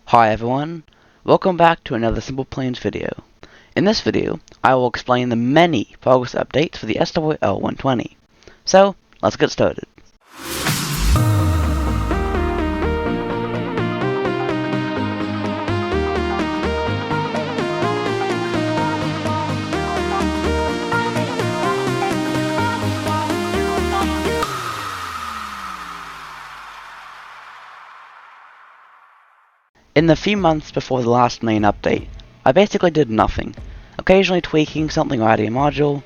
Hi everyone, welcome back to another Simple Planes video. In this video, I will explain the many progress updates for the SWL-120. So, let's get started. In the few months before the last main update, I basically did nothing, occasionally tweaking something or adding a module,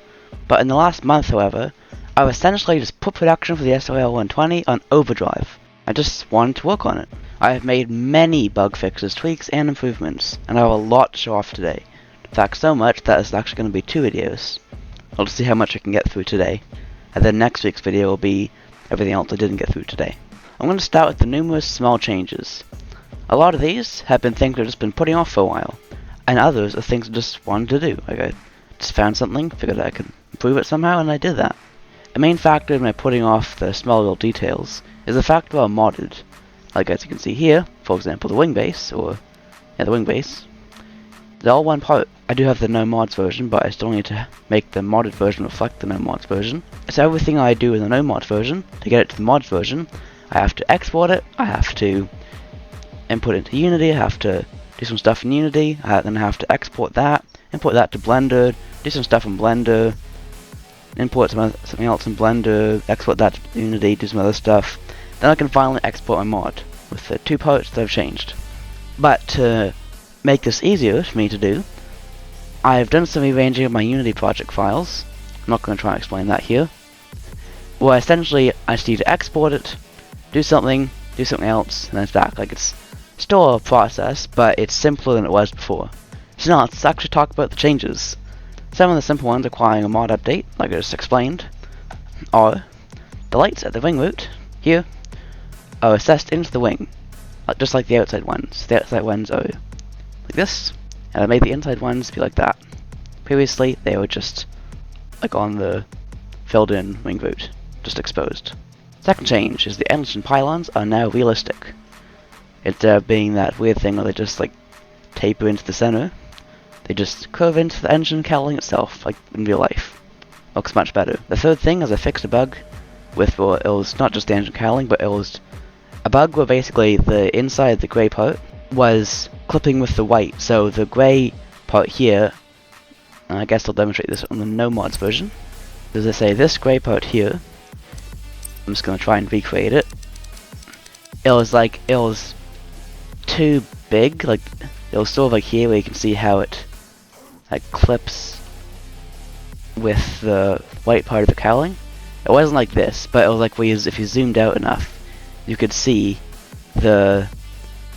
but in the last month however, I've essentially just put production for the SWL-120 on overdrive. I just wanted to work on it. I have made many bug fixes, tweaks, and improvements, and I have a lot to show off today. In fact, so much that it's actually going to be 2 videos. I'll just see how much I can get through today, and then next week's video will be everything else I didn't get through today. I'm going to start with the numerous small changes. A lot of these have been things I've just been putting off for a while, and others are things I just wanted to do. Like I just found something, figured I could improve it somehow, and I did that. A main factor in my putting off the small little details is the fact that I'm modded. Like as you can see here, for example, the wing base, the wing base. They're all one part. I do have the no mods version, but I still need to make the modded version reflect the no mods version. So everything I do in the no mods version, to get it to the mods version, I have to export it, I have to input it into Unity, I have to do some stuff in Unity, then I have to export that, import that to Blender, do some stuff in Blender, import something else in Blender, export that to Unity, do some other stuff. Then I can finally export my mod with the 2 parts that I've changed. But to make this easier for me to do, I've done some rearranging of my Unity project files. I'm not going to try and explain that here. Well, essentially, I just need to export it, do something else, and then it's back. Like it's still a process, but it's simpler than it was before. So now let's actually talk about the changes. Some of the simple ones requiring a mod update, like I just explained, are the lights at the wing root here are recessed into the wing, just like the outside ones. The outside ones are like this, and I made the inside ones be like that. Previously, they were just like on the filled-in wing root, just exposed. Second change is the engine pylons are now realistic. Instead of being that weird thing where they just like taper into the center, they just curve into the engine cowling itself, like in real life. Looks much better. The third thing is I fixed a bug with, well, it was not just the engine cowling, but it was a bug where basically the inside, the grey part, was clipping with the white. So the grey part here, and I guess I'll demonstrate this on the no mods version, as I say, this grey part here, I'm just going to try and recreate it. It was too big, like it was sort of like here where you can see how it like clips with the white part of the cowling. It wasn't like this, but it was like if you zoomed out enough, you could see the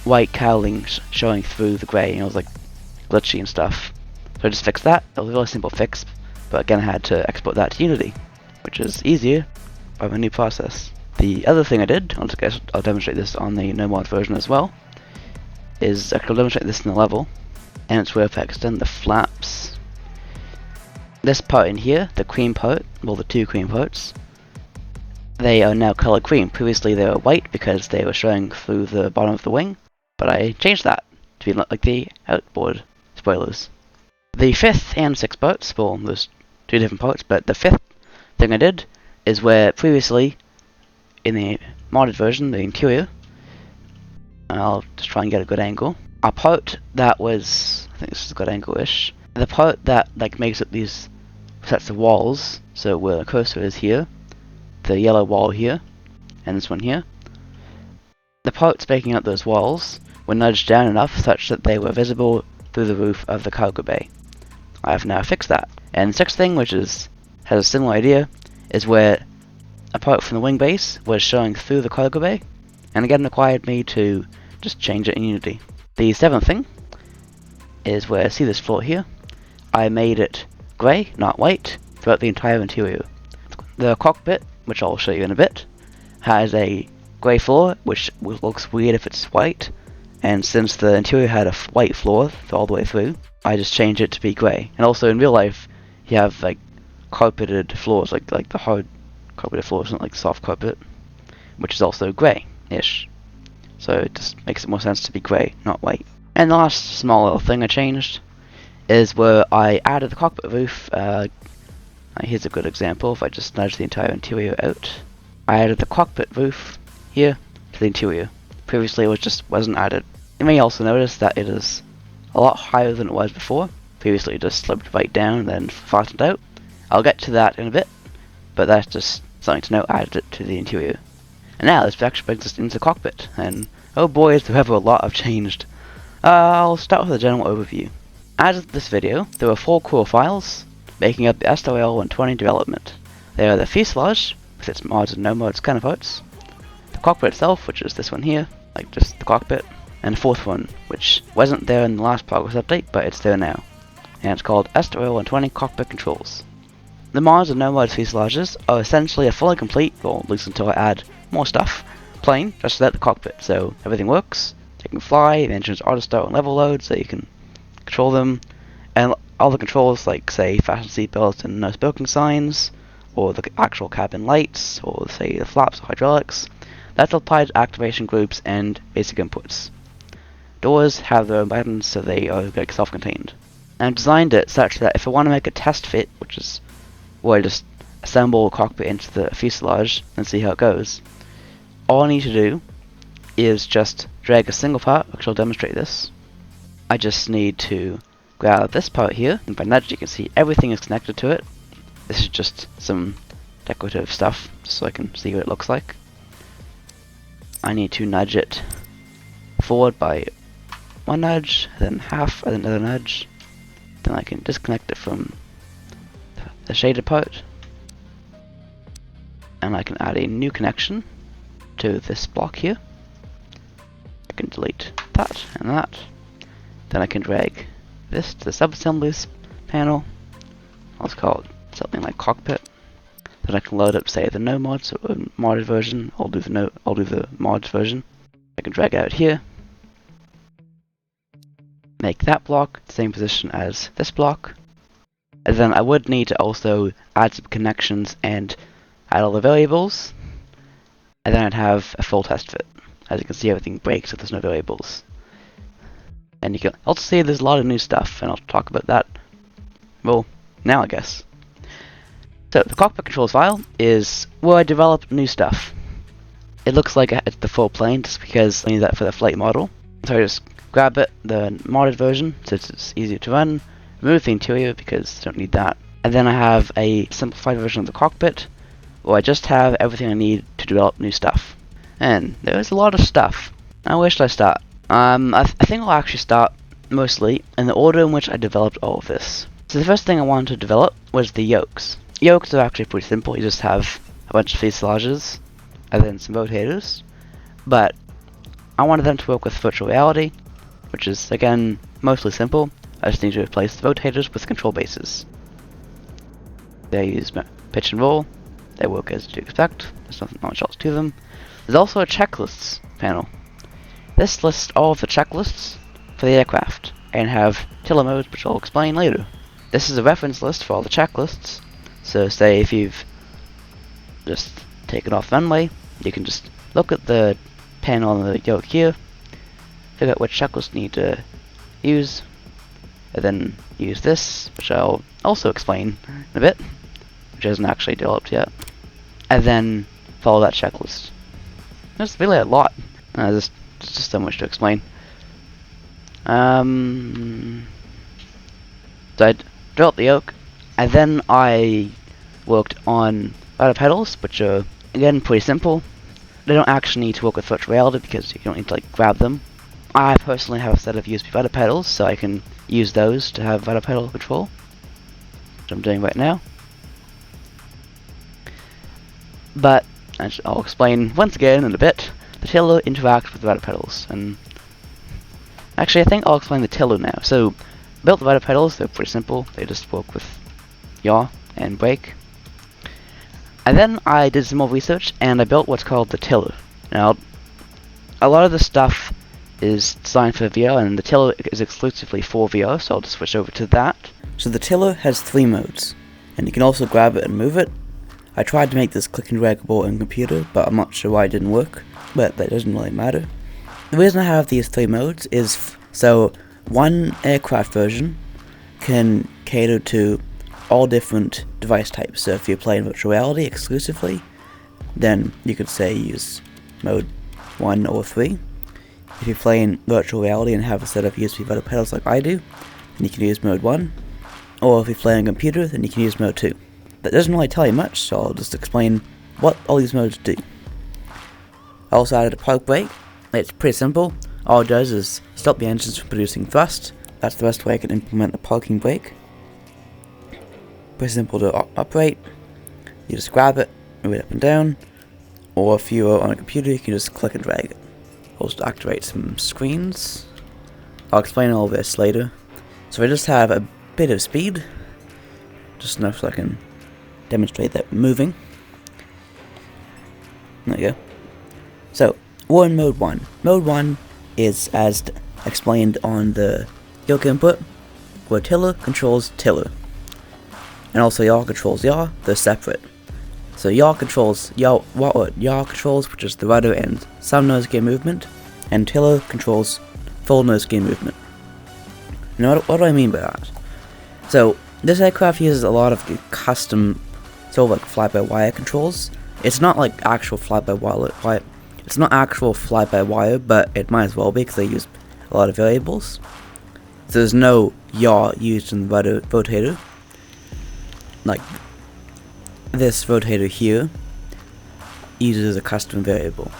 white cowling showing through the grey, and it was like glitchy and stuff. So I just fixed that. It was a really simple fix, but again I had to export that to Unity, which is easier by my new process. The other thing I did, I'll demonstrate this on the no mod version as well, is I can demonstrate this in the level, and it's where if I extend the flaps, this part in here, the cream part, well the 2 cream parts, they are now colored cream. Previously they were white because they were showing through the bottom of the wing, but I changed that to be like the outboard spoilers. The 5th and 6th parts, well there's 2 different parts, but the 5th thing I did is where previously in the modded version, the interior, I'll just try and get a good angle, a part that was, I think this is a good angle-ish, the part that like makes up these sets of walls, so where the cursor is here, the yellow wall here, and this one here, the parts making up those walls were nudged down enough such that they were visible through the roof of the cargo bay. I have now fixed that. And the 6th thing, which has a similar idea, is where a part from the wing base was showing through the cargo bay, and again required me to just change it in Unity. The 7th thing is where, see this floor here, I made it grey, not white, throughout the entire interior. The cockpit, which I'll show you in a bit, has a grey floor, which looks weird if it's white, and since the interior had a white floor all the way through, I just changed it to be grey. And also in real life, you have like carpeted floors, like the hard carpeted floors, not like soft carpet, which is also grey-ish. so it just makes it more sense to be grey, not white. And the last small little thing I changed is where I added the cockpit roof. Here's a good example. If I just nudge the entire interior out, I added the cockpit roof here to the interior. Previously it wasn't added. You may also notice that it is a lot higher than it was before. Previously it just slipped right down and then flattened out. I'll get to that in a bit, but that's just something to note. Added it to the interior. And now this actually brings us into the cockpit, and oh boy, is there ever a lot have changed. I'll start with a general overview. As of this video, there are 4 core files making up the SWL-120 development. They are the fuselage, with its mods and no mods counterparts, the cockpit itself, which is this one here, like just the cockpit, and the 4th one, which wasn't there in the last Progess update, but it's there now, and it's called SWL-120 Cockpit Controls. The mods and no mods fuselages are essentially a fully complete, or at least until I add more stuff, plane just without the cockpit, so everything works. They can fly, the engines auto start and level load, so you can control them, and all the controls like say fasten seatbelts and no smoking signs, or the actual cabin lights, or say the flaps or hydraulics, that's applied to activation groups and basic inputs. Doors have their own buttons, so they are like self-contained. I've designed it such that if I want to make a test fit, which is where I just assemble a cockpit into the fuselage and see how it goes, all I need to do is just drag a single part, which I'll demonstrate this. I just need to grab this part here, and by nudge you can see everything is connected to it. This is just some decorative stuff, just so I can see what it looks like. I need to nudge it forward by one nudge, then half, and then another nudge. Then I can disconnect it from the shaded part, and I can add a new connection to this block here. I can delete that and that. Then I can drag this to the sub-assemblies panel. Let's call it something like cockpit. Then I can load up, say, the no mods or modded version. I'll do the mods version. I can drag it out here. Make that block the same position as this block. And then I would need to also add some connections and add all the variables. And then I'd have a full test fit. As you can see, everything breaks if there's no variables. And you can also see there's a lot of new stuff, and I'll talk about that, well, now I guess. So the cockpit controls file is where I develop new stuff. It looks like it's the full plane just because I need that for the flight model. So I just grab it, the modded version, so it's easier to run, remove the interior because I don't need that. And then I have a simplified version of the cockpit where I just have everything I need to develop new stuff. And there's a lot of stuff. Now where should I start? I think I'll actually start mostly in the order in which I developed all of this. So the first thing I wanted to develop was the yokes. Yokes are actually pretty simple. You just have a bunch of fuselages and then some rotators. But I wanted them to work with virtual reality, which is again mostly simple. I just need to replace the rotators with control bases. They use pitch and roll. They work as you'd expect. There's not much else to them. There's also a checklists panel. This lists all of the checklists for the aircraft and have tiller modes, which I'll explain later. This is a reference list for all the checklists. So say if you've just taken off runway, you can just look at the panel on the yoke here, figure out which checklist you need to use, and then use this, which I'll also explain in a bit, which hasn't actually developed yet, and then follow that checklist. There's really a lot. There's just so much to explain. So I developed the yoke, and then I worked on rudder pedals, which are again pretty simple. They don't actually need to work with virtual reality because you don't need to like grab them. I personally have a set of USB rudder pedals, so I can use those to have rudder pedal control, which I'm doing right now. But as I'll explain once again in a bit, the tiller interacts with the rudder pedals, and actually I think I'll explain the tiller now. So, built the rudder pedals, they're pretty simple, they just work with yaw and brake. And then I did some more research and I built what's called the tiller. Now, a lot of the stuff is designed for VR and the tiller is exclusively for VR, so I'll just switch over to that. So the tiller has 3 modes, and you can also grab it and move it. I tried to make this click and draggable in computer, but I'm not sure why it didn't work, but that doesn't really matter. The reason I have these three modes is so one aircraft version can cater to all different device types. So if you're playing virtual reality exclusively, then you could say use mode 1 or 3. If you're playing virtual reality and have a set of USB vital pedals like I do, then you can use mode 1. Or if you're playing a computer, then you can use mode 2. That doesn't really tell you much, so I'll just explain what all these modes do. I also added a park brake. It's pretty simple. All it does is stop the engines from producing thrust. That's the best way I can implement a parking brake. Pretty simple to operate. You just grab it, move it up and down, or if you're on a computer, you can just click and drag it. I'll just activate some screens. I'll explain all this later. So I just have a bit of speed, just enough so I can demonstrate that moving. There you go. So, we're in mode 1. Mode 1 is as explained on the yoke input, where tiller controls tiller. And also yaw controls yaw, they're separate. So yaw controls yaw controls, which is the rudder and some nose gear movement, and tiller controls full nose gear movement. Now what do I mean by that? So this aircraft uses a lot of custom sort of like fly-by-wire controls. It's not like actual fly-by-wire. It's not actual fly-by-wire, but it might as well be because they use a lot of variables. So there's no yaw used in the rudder rotator. Like this rotator here uses a custom variable.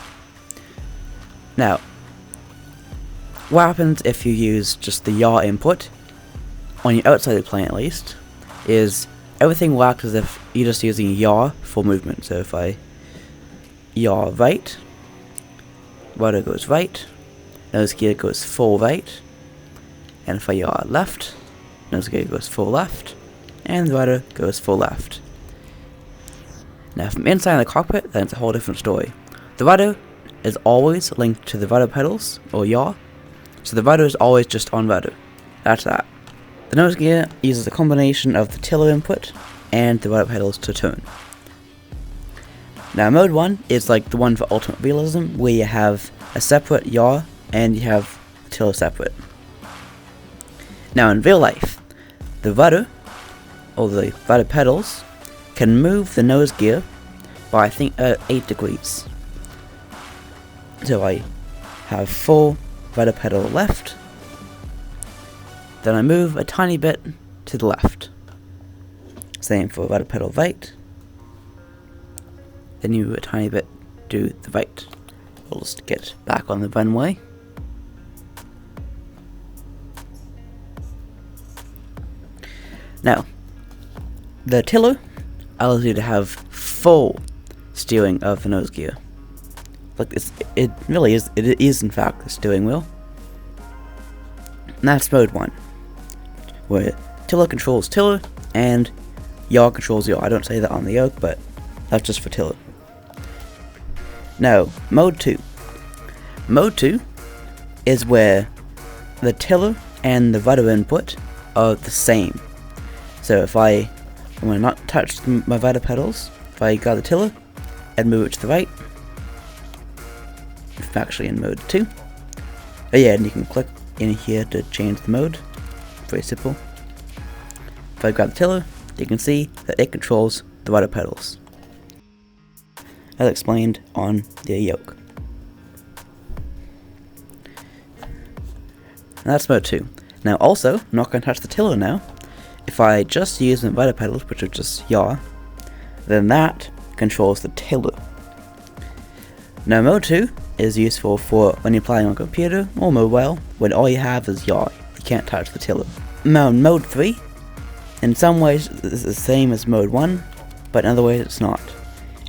Now, what happens if you use just the yaw input, on your outside of the plane at least, is everything works as if you're just using yaw for movement. So if I yaw right, rudder goes right, nose gear goes full right, and if I yaw left, nose gear goes full left, and the rudder goes full left. Now from inside the cockpit, then it's a whole different story. The rudder is always linked to the rudder pedals, or yaw, so the rudder is always just on rudder. That's that. The nose gear uses a combination of the tiller input and the rudder pedals to turn. Now mode 1 is like the one for ultimate realism, where you have a separate yaw and you have the tiller separate. Now in real life, the rudder, or the rudder pedals, can move the nose gear by I think 8 degrees. So I have full rudder pedal left, then I move a tiny bit to the left. Same for rudder pedal right, then you move a tiny bit to the right. We'll just get back on the runway. Now, the tiller allows you to have full steering of the nose gear. Like it really is. It is in fact the steering wheel. And that's mode 1, where tiller controls tiller and yaw controls yaw. I don't say that on the yoke, but that's just for tiller. Now, mode 2. Mode 2 is where the tiller and the rudder input are the same. So if I'm going to not touch my rudder pedals, if I grab the tiller and move it to the right, I'm actually in mode 2. Oh yeah, and you can click in here to change the mode. Very simple. If I grab the tiller, you can see that it controls the rudder pedals, as explained on the yoke. And that's mode 2. Now also, I'm not going to touch the tiller now. If I just use the rudder pedals, which are just yaw, then that controls the tiller. Now mode 2 is useful for when you're playing on a computer or mobile, when all you have is yaw. You can't touch the tiller. Now mode 3, in some ways is the same as mode 1, but in other ways it's not.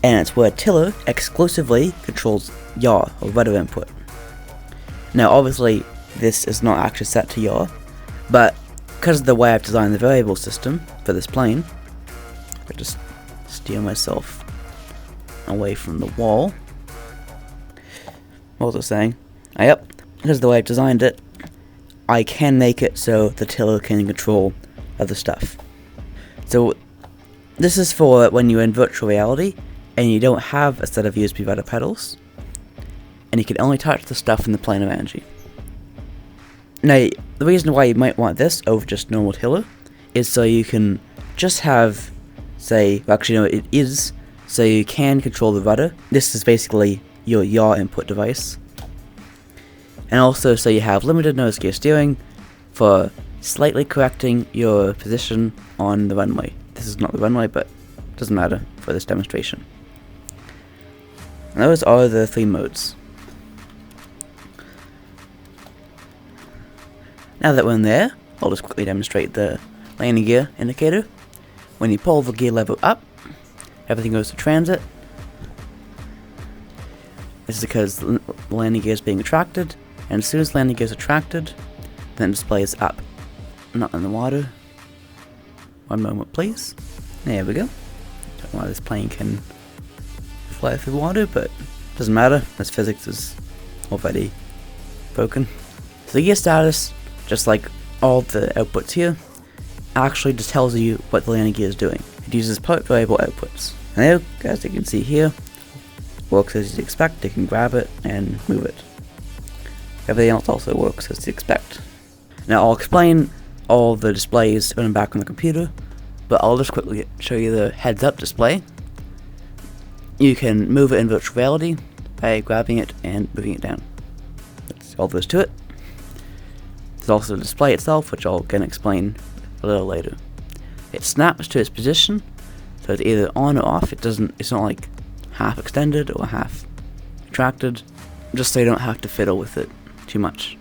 And it's where tiller exclusively controls yaw, or rudder input. Now obviously this is not actually set to yaw, but because of the way I've designed the variable system for this plane, I just steer myself away from the wall. What was I saying? Yep, because of the way I've designed it, I can make it so the tiller can control other stuff. So this is for when you're in virtual reality and you don't have a set of USB rudder pedals, and you can only touch the stuff in the plane around you. Now, the reason why you might want this over just normal tiller is so you can just have, say, well, actually no, it is, so you can control the rudder. This is basically your yaw input device. And also so you have limited nose gear steering for slightly correcting your position on the runway. This is not the runway, but it doesn't matter for this demonstration. And those are the 3 modes. Now that we're in there, I'll just quickly demonstrate the landing gear indicator. When you pull the gear lever up, everything goes to transit. This is because the landing gear is being attracted, and as soon as landing gear is attracted, then display is up. Not in the water. One moment please. There we go. Don't know why this plane can fly through water, but doesn't matter, as physics is already broken. So the gear status, just like all the outputs here, actually just tells you what the landing gear is doing. It uses part variable outputs. And there, as you can see here, works as you'd expect. You can grab it and move it. Everything else also works as you'd expect. Now I'll explain all the displays when I'm back on the computer, but I'll just quickly show you the heads-up display. You can move it in virtual reality by grabbing it and moving it down. That's all there is to it. There's also the display itself, which I'll again explain a little later. It snaps to its position, so it's either on or off. It's not like half extended or half retracted, just so you don't have to fiddle with it too much,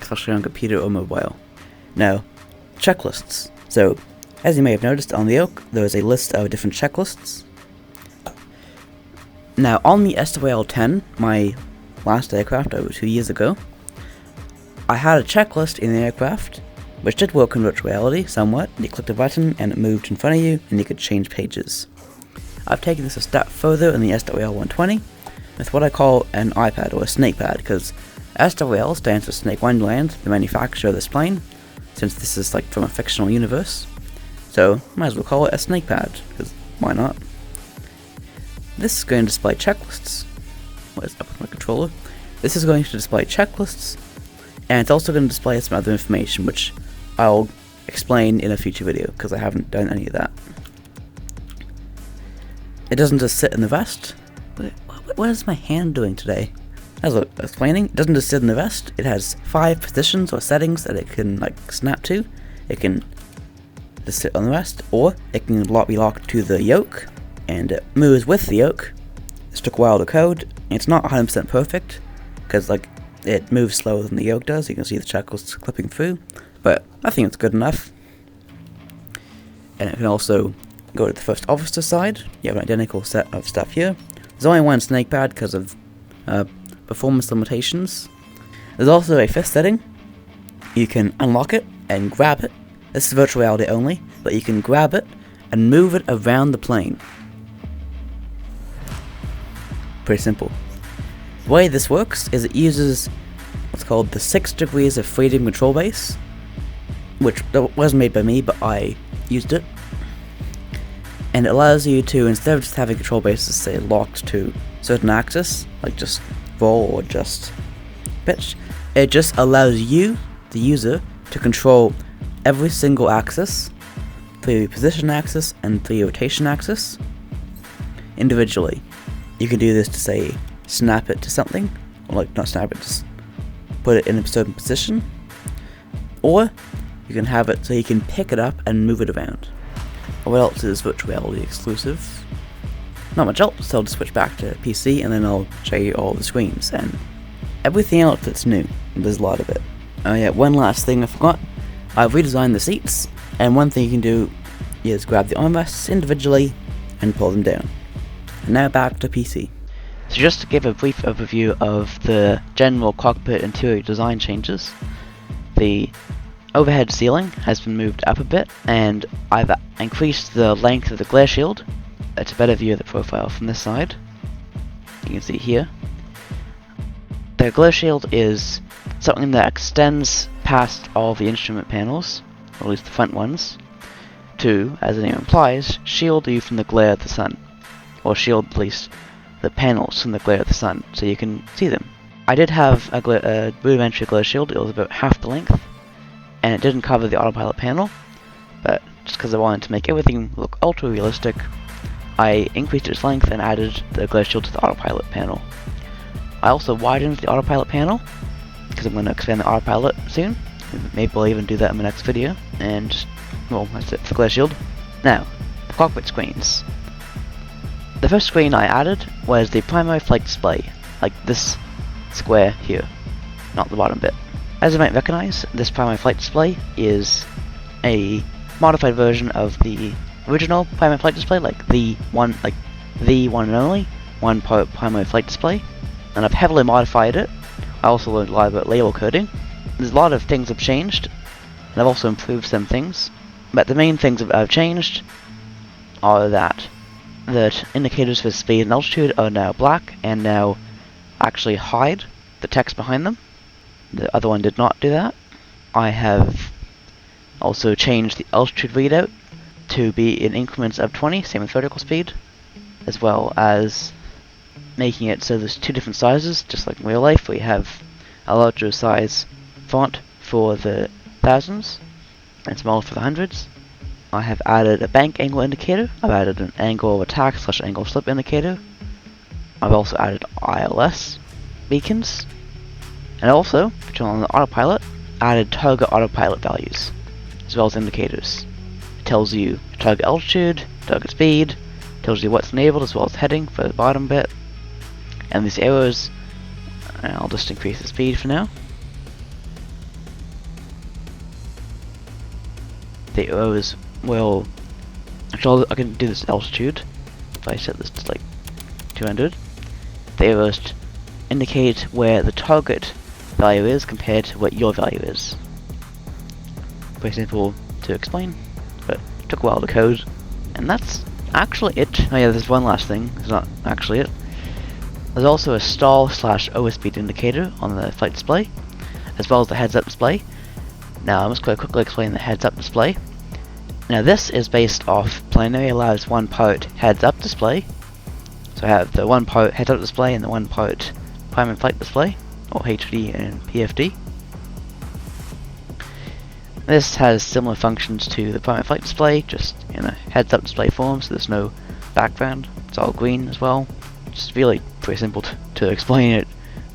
especially on computer or mobile. Now, checklists. So, as you may have noticed on the yoke, there is a list of different checklists. Now, on the SWL-120, my last aircraft over 2 years ago, I had a checklist in the aircraft, which did work in virtual reality somewhat. You clicked a button and it moved in front of you, and you could change pages. I've taken this a step further in the SWL-120 with what I call an iPad, or a snake pad, because SWL stands for Snake Wonderland, the manufacturer of this plane, since this is like from a fictional universe. So, might as well call it a snake pad, because why not? This is going to display checklists. What is up with my controller? This is going to display checklists, and it's also going to display some other information, which I'll explain in a future video, because I haven't done any of that. It doesn't just sit in the vest. What is my hand doing today? As I was explaining, it doesn't just sit in the vest. It has 5 positions or settings that it can like snap to. It can just sit on the vest, or it can be locked to the yoke, and it moves with the yoke. This took a while to code. It's not 100% perfect, because like it moves slower than the yoke does. You can see the checklists clipping through, but I think it's good enough. And it can also go to the first officer side. You have an identical set of stuff here. There's only one snake pad because of performance limitations. There's also a 5th setting. You can unlock it and grab it. This is virtual reality only, but you can grab it and move it around the plane. Pretty simple. The way this works is it uses what's called the 6 degrees of freedom control base, which wasn't made by me, but I used it. And it allows you to, instead of just having control bases, say, locked to certain axis, like just roll or just pitch, it just allows you, the user, to control every single axis, for your position axis and for your rotation axis, individually. You can do this to, say, snap it to something, or like not snap it, just put it in a certain position, or you can have it so you can pick it up and move it around. What else is virtual reality exclusive? Not much else, so I'll just switch back to PC and then I'll show you all the screens and everything else that's new. There's a lot of it. Oh yeah, one last thing I forgot. I've redesigned the seats, and one thing you can do is grab the armrests individually and pull them down. And now back to PC. So just to give a brief overview of the general cockpit interior design changes, the overhead ceiling has been moved up a bit, and I've increased the length of the glare shield. It's a better view of the profile from this side. You can see here. The glare shield is something that extends past all the instrument panels, or at least the front ones, to, as the name implies, shield you from the glare of the sun, or shield at least the panels from the glare of the sun, so you can see them. I did have a rudimentary glow shield. It was about half the length, and it didn't cover the autopilot panel, but just because I wanted to make everything look ultra realistic, I increased its length and added the glow shield to the autopilot panel. I also widened the autopilot panel, because I'm going to expand the autopilot soon. Maybe I'll even do that in my next video, and just, well, that's it for glow shield. Now, the cockpit screens. The first screen I added was the primary flight display, like this square here, not the bottom bit. As you might recognize, this primary flight display is a modified version of the original primary flight display, like the one and only one-part primary flight display, and I've heavily modified it. I also learned a lot about label coding. There's a lot of things have changed, and I've also improved some things, but the main things that I've changed are that indicators for speed and altitude are now black and now actually hide the text behind them. The other one did not do that. I have also changed the altitude readout to be in increments of 20, same with vertical speed, as well as making it so there's two different sizes, just like in real life. We have a larger size font for the thousands and smaller for the hundreds. I have added a bank angle indicator. I've added an angle of attack / angle of slip indicator. I've also added ILS beacons, and also, which on the autopilot, added target autopilot values, as well as indicators. It tells you target altitude, target speed, tells you what's enabled as well as heading for the bottom bit, and these arrows, I'll just increase the speed for now. The arrows will, actually I can do this altitude, if I set this to like 200. The arrows indicate where the target value is compared to what your value is. Pretty simple to explain, but it took a while to code, and that's actually it. Oh yeah, there's one last thing, it's not actually it. There's also a stall / overspeed indicator on the flight display, as well as the heads-up display. Now I'm just going to quickly explain the heads-up display. Now this is based off Planary Lab's one-part heads-up display. So I have the one-part heads-up display and the one-part primary flight display, or HD and PFD. This has similar functions to the primary flight display, just in a heads-up display form, so there's no background. It's all green as well. Just really pretty simple to explain it,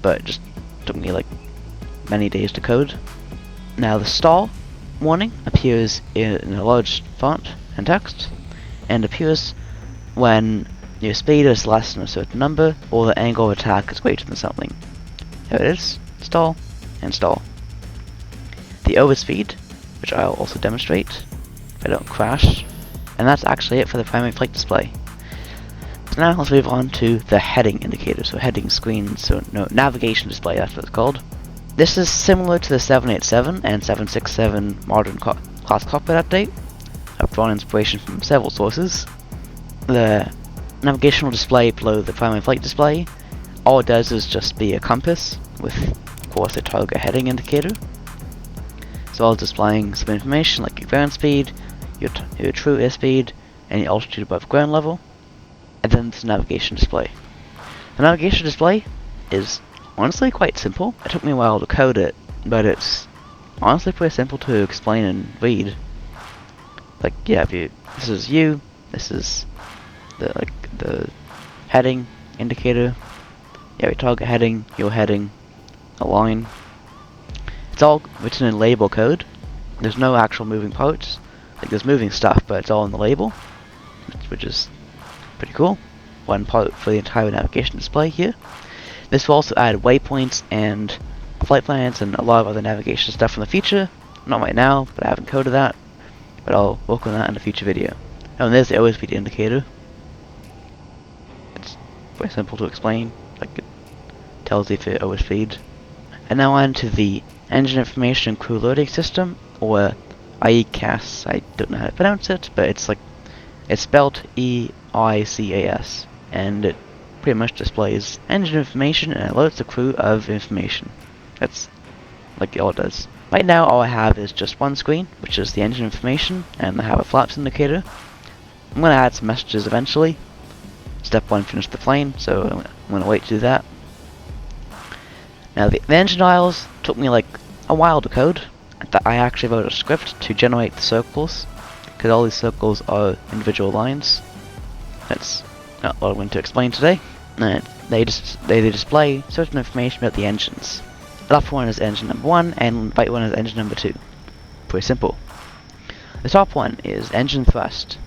but it just took me like many days to code. Now the stall warning appears in a large font and text, and appears when your speed is less than a certain number, or the angle of attack is greater than something. There it is, stall, and stall. The overspeed, which I'll also demonstrate if I don't crash, and that's actually it for the primary flight display. So now let's move on to the heading indicator, so heading screen, so no, navigation display, that's what it's called. This is similar to the 787 and 767 modern class cockpit update. I've drawn inspiration from several sources. The navigational display below the primary flight display, all it does is just be a compass with, of course, a target heading indicator, as well as displaying some information like your ground speed, your true airspeed, and your altitude above ground level. And then it's the navigation display. The navigation display is honestly quite simple. It took me a while to code it, but it's honestly pretty simple to explain and read. Like, yeah, this is you, this is the heading indicator, yeah, your target heading, your heading, a line. It's all written in label code. There's no actual moving parts. Like, there's moving stuff, but it's all in the label, which is pretty cool. One part for the entire navigation display here. This will also add waypoints and flight plans and a lot of other navigation stuff in the future. Not right now, but I haven't coded that. But I'll work on that in a future video. Oh, and there's the overspeed indicator. It's very simple to explain. Like, it tells you if you're overspeed. And now on to the engine information and crew loading system, or EICAS. I don't know how to pronounce it, but it's spelled EICAS, and it pretty much displays engine information and alerts the crew of information. That's like all it does. Right now all I have is just one screen, which is the engine information, and I have a flaps indicator. I'm going to add some messages eventually. Step 1, finish the plane, so I'm going to wait to do that. Now the engine dials took me like a while to code. I actually wrote a script to generate the circles, because all these circles are individual lines. That's not what I'm going to explain today. They display certain information about the engines. The left one is engine number 1, and the right one is engine number 2. Pretty simple. The top one is engine thrust.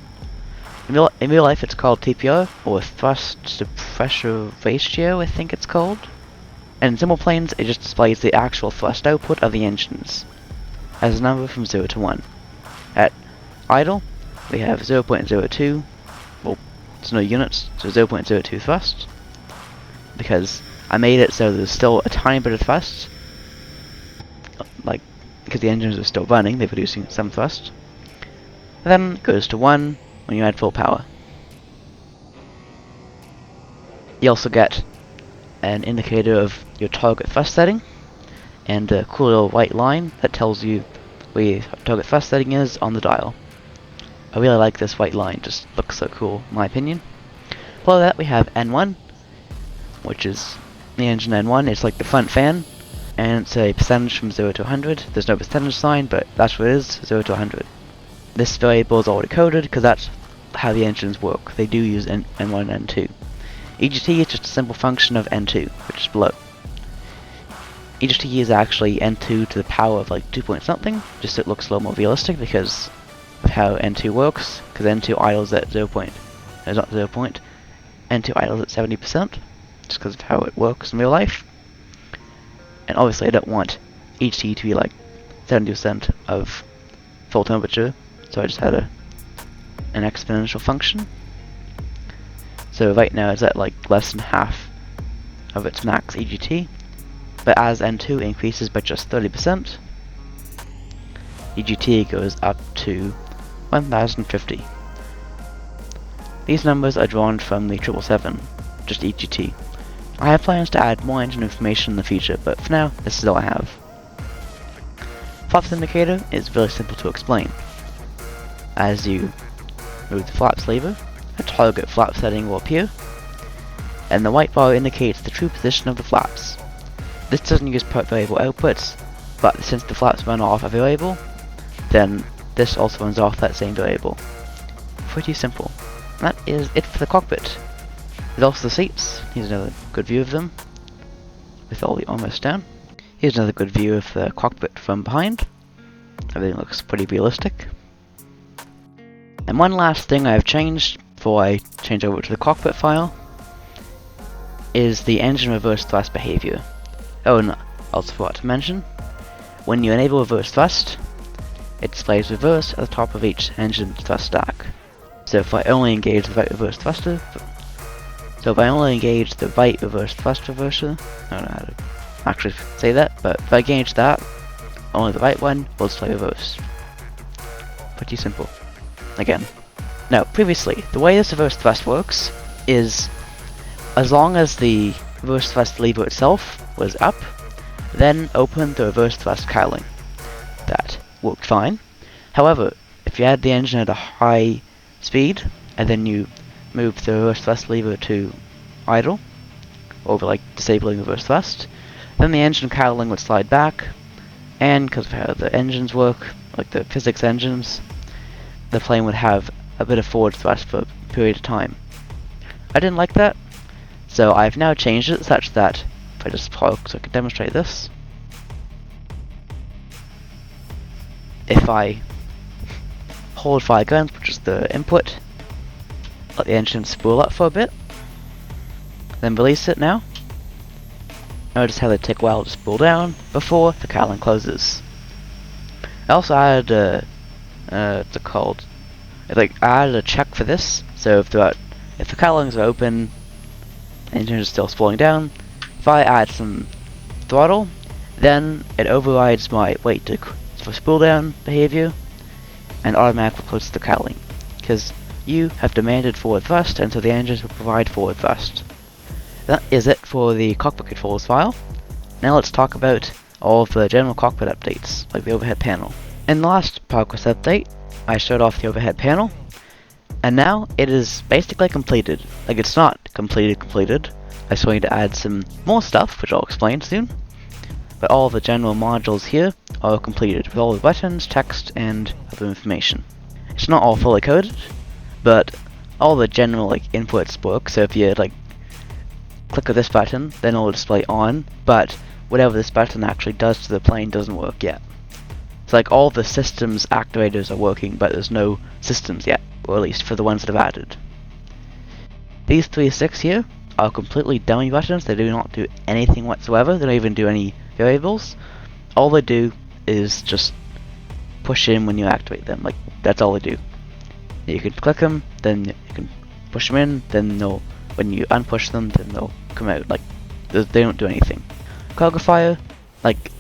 In real life it's called TPO, or thrust to pressure ratio, I think it's called. And in simple planes, it just displays the actual thrust output of the engines as a number from 0 to 1. At idle, we have 0.02, well, there's no units, so 0.02 thrust, because I made it so there's still a tiny bit of thrust, like, because the engines are still running, they're producing some thrust. And then it goes to 1 when you add full power. You also get an indicator of your target thrust setting, and a cool little white line that tells you where your target thrust setting is on the dial. I really like this white line, just looks so cool in my opinion. Below that we have N1, which is the engine N1, it's like the front fan, and it's a percentage from 0 to 100. There's no percentage sign, but that's what it is, 0 to 100. This variable is already coded, because that's how the engines work. They do use N1 and N2. EGT is just a simple function of N2, which is below. EGT is actually N2 to the power of like 2 point something, just so it looks a little more realistic because of how N2 works, because N2 idles at 0 point, not 0 point, N2 idles at 70%, just because of how it works in real life. And obviously I don't want EGT to be like 70% of full temperature, so I just had an exponential function. So right now it's at like less than half of its max EGT, but as N2 increases by just 30%, EGT goes up to 1050. These numbers are drawn from the 777, just EGT. I have plans to add more engine information in the future, but for now, this is all I have. Flaps indicator is very simple to explain. As you move the flaps lever, a target flap setting will appear, and the white bar indicates the true position of the flaps. This doesn't use part variable outputs, but since the flaps run off a variable, then this also runs off that same variable. Pretty simple. That is it for the cockpit. There's also the seats. Here's another good view of them, with all the armors down. Here's another good view of the cockpit from behind. Everything looks pretty realistic. And one last thing I've changed before I change over to the cockpit file is the engine reverse thrust behavior. Oh, and also forgot to mention, when you enable reverse thrust, it displays reverse at the top of each engine thrust stack. So if I only engage the right reverse thruster, I don't know how to actually say that, but if I engage that, only the right one will display reverse. Pretty simple. Again. Now, previously, the way this reverse thrust works is, as long as the reverse thrust lever itself was up, then open the reverse thrust cowling. That worked fine. However, if you had the engine at a high speed, and then you move the reverse thrust lever to idle, or like disabling reverse thrust, then the engine cowling would slide back, and because of how the engines work, like the physics engines, the plane would have a bit of forward thrust for a period of time. I didn't like that, so I've now changed it such that, if I just park so I can demonstrate this, if I hold fire gun, which is the input, let the engine spool up for a bit, then release it now, notice how they take a while to spool down before the cowling closes. I also added what's it called? I added a check for this, so if the cowlings are open, the engine is still spooling down. If I add some throttle, then it overrides my wait for spool down behavior and automatically closes the cowling, because you have demanded forward thrust, and so the engines will provide forward thrust. That is it for the cockpit controls file. Now let's talk about all of the general cockpit updates, like the overhead panel. In the last Progess update, I showed off the overhead panel, and now it is basically completed. Like, it's not completed. I just wanted to add some more stuff, which I'll explain soon. but all the general modules here are completed with all the buttons, text, and other information. It's not all fully coded, but all the general inputs work. So if you click on this button, then it'll display on, but whatever this button actually does to the plane doesn't work yet. It's all the systems activators are working, but there's no systems yet, or at least for the ones that have added. These 3 sticks here are completely dummy buttons. They do not do anything whatsoever. They don't even do any variables. All they do is just push in when you activate them. That's all they do. You can click them, then you can push them in, then when you unpush them, then they'll come out. They don't do anything. Cargo fire,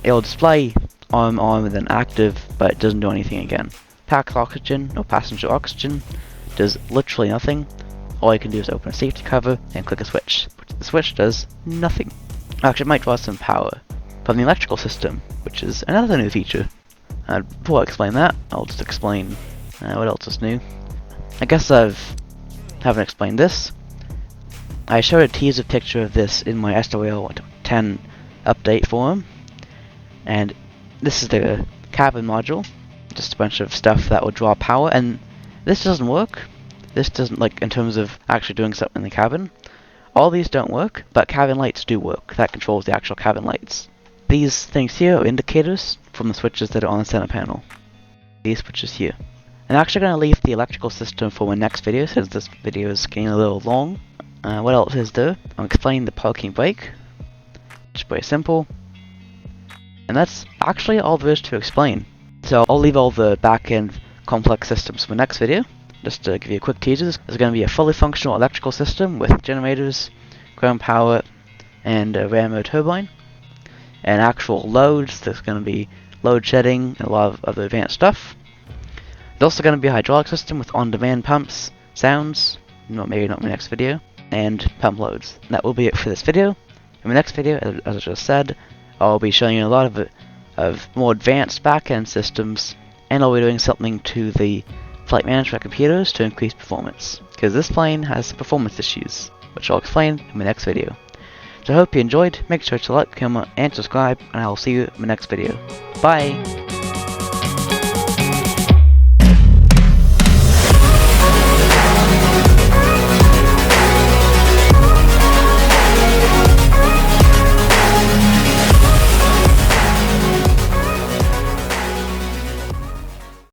it'll display arm, and then active, but it doesn't do anything again. Packed oxygen, or passenger oxygen, does literally nothing. All you can do is open a safety cover and click a switch. The switch does nothing. Actually, it might draw some power from the electrical system, which is another new feature. Before I explain that, I'll just explain what else is new. I guess haven't explained this. I showed a teaser picture of this in my SWL-110 update forum, and this is the cabin module, just a bunch of stuff that will draw power, and this doesn't work. This doesn't, in terms of actually doing something in the cabin. All these don't work, but cabin lights do work. That controls the actual cabin lights. These things here are indicators from the switches that are on the center panel. These switches here. I'm actually going to leave the electrical system for my next video, since this video is getting a little long. What else is there? I'll explain the parking brake. It's very simple. And that's actually all there is to explain. So I'll leave all the back-end complex systems for my next video. Just to give you a quick teaser, this is going to be a fully functional electrical system with generators, ground power, and a Rambo turbine. And actual loads, there's going to be load shedding and a lot of other advanced stuff. There's also going to be a hydraulic system with on-demand pumps, sounds, maybe not in my next video, and pump loads. And that will be it for this video. In my next video, as I just said, I'll be showing you a lot of more advanced back-end systems, and I'll be doing something to the flight management computers to increase performance, because this plane has performance issues, which I'll explain in my next video. So I hope you enjoyed. Make sure to like, comment, and subscribe, and I will see you in my next video. Bye!